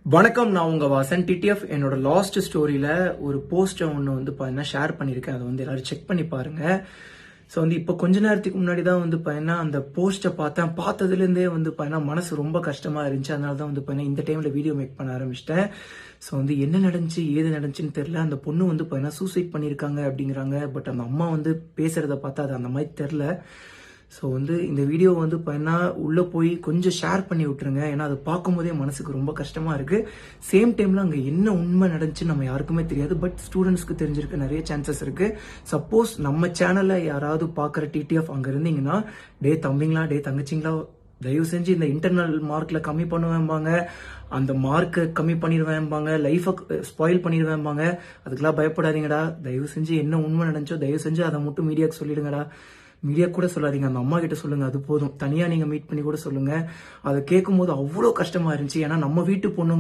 வணக்கம், நான் உங்க வாசன். டிடிஎஃப் என்னோட லாஸ்ட் ஸ்டோரியில ஒரு போஸ்ட்டை ஒன்று பார்த்தீங்கன்னா ஷேர் பண்ணியிருக்கேன். அதை எல்லாரும் செக் பண்ணி பாருங்க. ஸோ இப்போ கொஞ்ச நேரத்துக்கு முன்னாடி தான் பார்த்தீங்கன்னா அந்த போஸ்ட்டை பார்த்தேன். பார்த்ததுலேருந்தே பார்த்தீங்கன்னா மனசு ரொம்ப கஷ்டமா இருந்துச்சு. அதனால தான் பார்த்தீங்கன்னா இந்த டைமில் வீடியோ மேக் பண்ண ஆரம்பிச்சிட்டேன். ஸோ என்ன நடந்துச்சு ஏது நடந்துச்சுன்னு தெரியல. அந்த பொண்ணு பார்த்தீங்கன்னா சூசைட் பண்ணியிருக்காங்க அப்படிங்கிறாங்க. பட் அந்த அம்மா பேசுறத பார்த்தா அது அந்த மாதிரி தெரில. ஸோ இந்த வீடியோ பார்த்தீங்கன்னா உள்ளே போய் கொஞ்சம் ஷேர் பண்ணி விட்டுருங்க. ஏன்னா அது பார்க்கும்போதே மனசுக்கு ரொம்ப கஷ்டமாக இருக்குது. சேம் டைமில் அங்கே என்ன உண்மை நடந்துச்சுன்னு நம்ம யாருக்குமே தெரியாது. பட் ஸ்டூடெண்ட்ஸ்க்கு தெரிஞ்சிருக்க நிறைய சான்சஸ் இருக்குது. சப்போஸ் நம்ம சேனலில் யாராவது பார்க்குற டிடிஎஃப் அங்கே இருந்தீங்கன்னா, டே தம்பிங்களா, டே தங்கச்சிங்களா, தயவு செஞ்சு இந்த இன்டர்னல் மார்க்கில் கம்மி பண்ணுவேன்பாங்க, அந்த மார்க்கை கம்மி பண்ணிடுவேன்பாங்க, லைஃபை ஸ்பாயில் பண்ணிடுவேன்பாங்க. அதுக்கெல்லாம் பயப்படாதீங்கடா. தயவு செஞ்சு என்ன உண்மை நடந்துச்சோ தயவு செஞ்சு அதை மட்டும் மீடியாவுக்கு சொல்லிடுங்கடா. மீடியா கூட சொல்லாதீங்க, அந்த அம்மா கிட்ட சொல்லுங்க, அது போதும். தனியா நீங்க மீட் பண்ணி கூட சொல்லுங்க. அதை கேட்கும் போது அவ்வளோ கஷ்டமா இருந்துச்சு. ஏன்னா நம்ம வீட்டு பொண்ணு